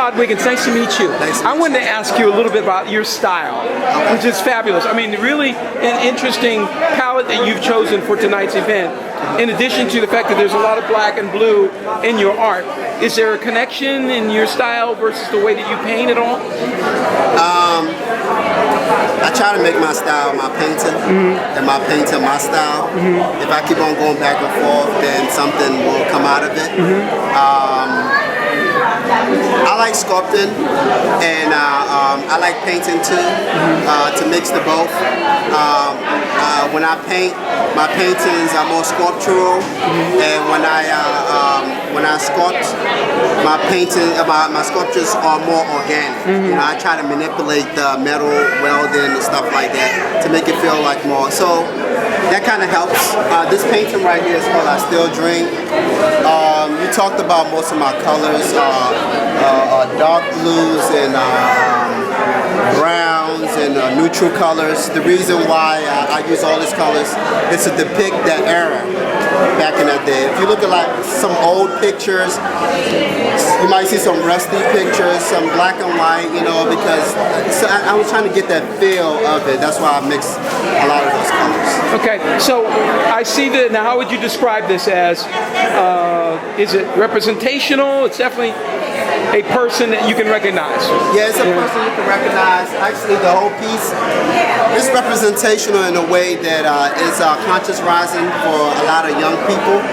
Todd Wiggins, nice to meet you. I wanted to ask you a little bit about your style, which is fabulous. I mean, really an interesting palette that you've chosen for tonight's event. In addition to the fact that there's a lot of black and blue in your art, is there a connection in your style versus the way that you paint at all? I try to make my style my painting, and my painting my style. If I keep on going back and forth, then something will come out of it. I like sculpting, and I like painting too, to mix the both. When I paint, my paintings are more sculptural, and when I sculpt, my sculptures are more organic. You know, I try to manipulate the metal welding and stuff like that to make it feel like more. So that kind of helps. This painting right here is called I Still Drink. You talked about most of my colors, dark blues and browns and neutral colors. The reason why I use all these colors is to depict that era back in that day. If you look at like some old pictures, you might see some rusty pictures, some black and white, you know, because I was trying to get that feel of it. That's why I mix a lot of those colors. Okay, so I see that. Now, how would you describe this as? Is it representational? It's definitely a person that you can recognize. Yeah, it's a person you can recognize. Actually, the whole piece is representational in a way that is conscious rising for a lot of young people,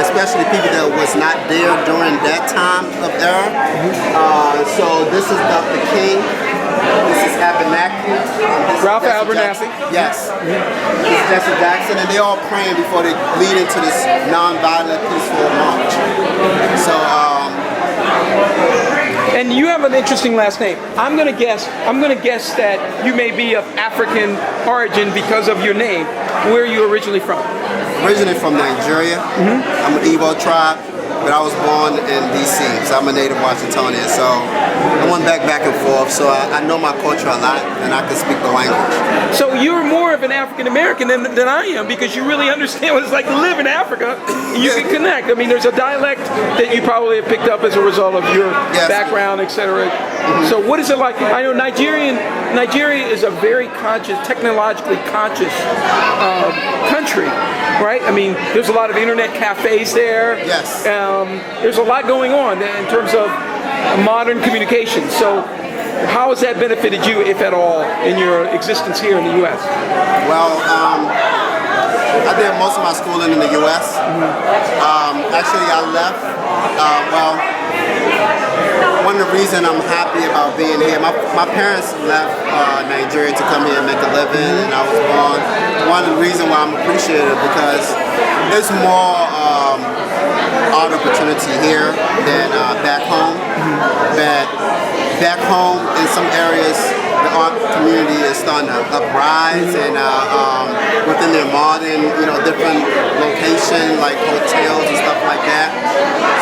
especially people that was not there during that time of era. So this is Dr. King. This is Abernathy. Ralph Abernathy. Yes. This is Jesse Jackson, and they're all praying before they lead into this non-violent, peaceful march. So, and you have an interesting last name. I'm gonna guess that you may be of African origin because of your name. Where are you originally from? Originally from Nigeria. I'm an Igbo tribe, but I was born in D.C., so I'm a native Washingtonian. So I went back and forth, so I know my culture a lot, and I can speak the language. So you're more of an African American than I am, because you really understand what it's like to live in Africa. You can connect. I mean, there's a dialect that you probably have picked up as a result of your background, etc. So what is it like? I know Nigeria is a very conscious, technologically conscious country, right? I mean, there's a lot of internet cafes there. Yes. There's a lot going on in terms of modern communication. So how has that benefited you, if at all, in your existence here in the U.S.? Well, I did most of my schooling in the U.S. Actually, I left. One of the reasons I'm happy about being here, my parents left Nigeria to come here and make a living, and I was born. One of the reasons why I'm appreciative, because there's more art opportunity here than back home. But back home, in some areas, the art community is starting to uprise, and within their modern, different locations like hotels and stuff like that.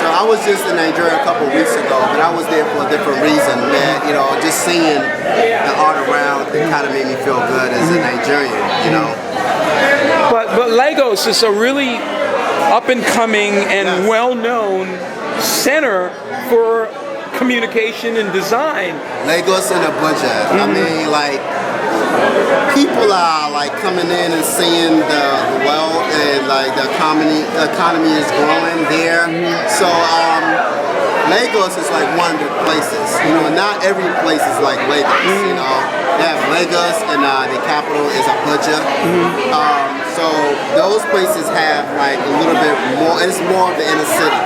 So I was just in Nigeria a couple of weeks ago, but I was there for a different reason. Man, just seeing the art around, it kind of made me feel good as a Nigerian. But Lagos is a really up and coming and well-known center for communication and design. Lagos and Abuja. I mean, like, people are like coming in and seeing the wealth, and like the economy is growing there. So Lagos is like one of the places. Not every place is like Lagos. They have Lagos, and the capital is Abuja. So those places have like a little bit more, and it's more of the inner city.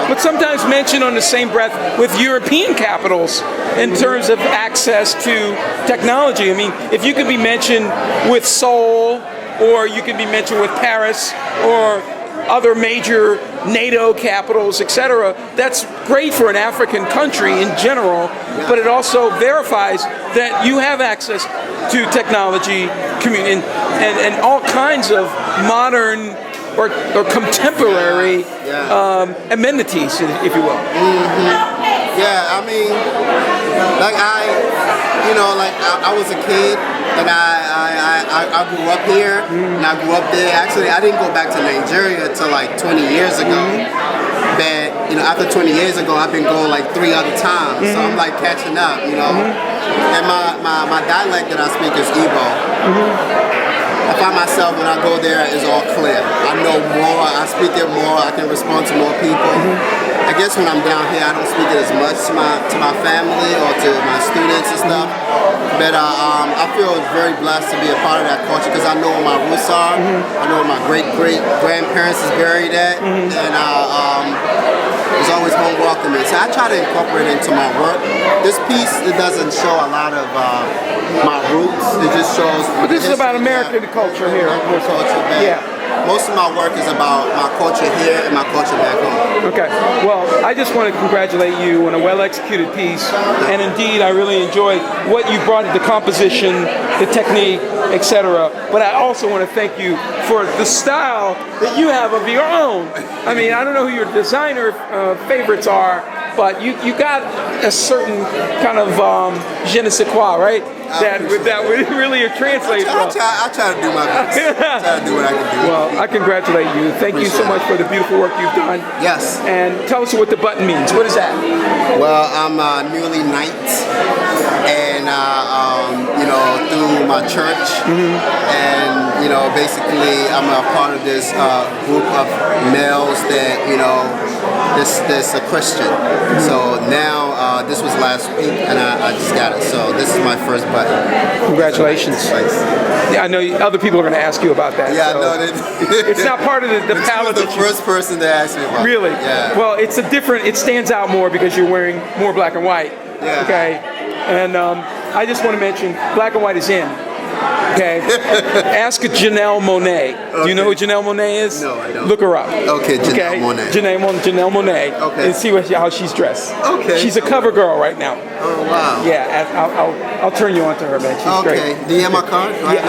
But sometimes mentioned on the same breath with European capitals in terms of access to technology. I mean, if you could be mentioned with Seoul, or you could be mentioned with Paris, or other major NATO capitals, etc. That's great for an African country in general, but it also verifies that you have access to technology, and all kinds of modern or contemporary amenities, if you will. Yeah, I mean, like I was a kid, And I grew up here, and I grew up there. Actually, I didn't go back to Nigeria until like 20 years ago. But after 20 years ago, I've been going like 3 other times, so I'm like catching up. And my dialect that I speak is Igbo. I find myself when I go there is all clear. I know more, I speak it more, I can respond to more people. I guess when I'm down here, I don't speak it as much to my family or to my students and stuff. But I feel very blessed to be a part of that culture because I know where my roots are. I know where my great-great-grandparents is buried at. And there's always home welcoming. So I try to incorporate it into my work. This piece, it doesn't show a lot of my roots. It just shows. But this is about American culture here. American culture, yeah. Most of my work is about my culture here and my culture back home. Okay. Well, I just want to congratulate you on a well-executed piece, and indeed, I really enjoy what you brought to the composition, the technique, etc. But I also want to thank you for the style that you have of your own. I mean, I don't know who your designer favorites are, but you got a certain kind of je ne sais quoi, right? That would really translate well. I try to do my best. I try to do what I can do. Well, I congratulate you. Thank you so much for the beautiful work you've done. Yes. And tell us what the button means. What is that? Well, I'm a newly knight, and through my church, and basically I'm a part of this group of males that that's a Christian. So now this was last week, and I just got it. So this is my first button. Congratulations. Thanks. Yeah, I know other people are going to ask you about that. Yeah, so no, it's not part of the palette. The first person to ask me about. Really? Yeah. Well, it stands out more because you're wearing more black and white. Yeah. Okay. And I just want to mention, black and white is in. Okay. Ask Janelle Monáe. Okay. Do you know who Janelle Monáe is? No, I don't. Look her up. Okay, Janelle Monáe. Janelle Monáe. Okay. And see how she's dressed. Okay. She's a cover girl right now. Oh wow. Yeah. I'll turn you on to her, man. She's great. Okay. Do you have my card? Yeah.